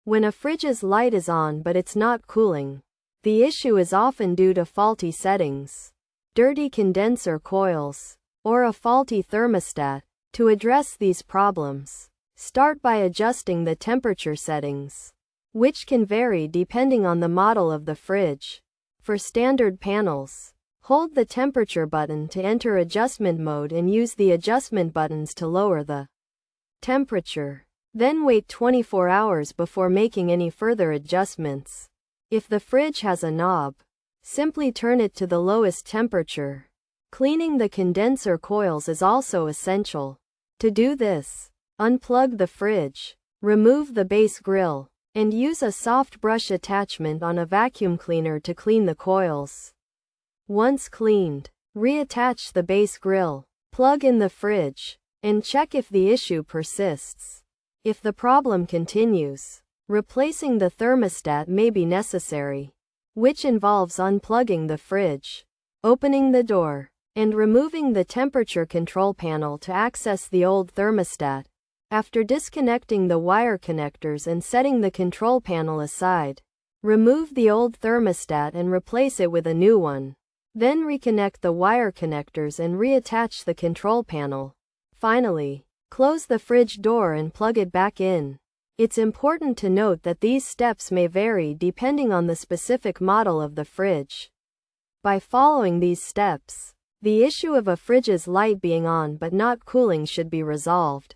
When a fridge's light is on but it's not cooling, the issue is often due to faulty settings, dirty condenser coils, or a faulty thermostat. To address these problems, start by adjusting the temperature settings, which can vary depending on the model of the fridge. For standard panels, hold the temperature button to enter adjustment mode and use the adjustment buttons to lower the temperature. Then wait 24 hours before making any further adjustments. If the fridge has a knob, simply turn it to the lowest temperature. Cleaning the condenser coils is also essential. To do this, unplug the fridge, remove the base grill, and use a soft brush attachment on a vacuum cleaner to clean the coils. Once cleaned, reattach the base grill, plug in the fridge, and check if the issue persists. If the problem continues, replacing the thermostat may be necessary, which involves unplugging the fridge, opening the door, and removing the temperature control panel to access the old thermostat. After disconnecting the wire connectors and setting the control panel aside, remove the old thermostat and replace it with a new one. Then reconnect the wire connectors and reattach the control panel. Finally, close the fridge door and plug it back in. It's important to note that these steps may vary depending on the specific model of the fridge. By following these steps, the issue of a fridge's light being on but not cooling should be resolved.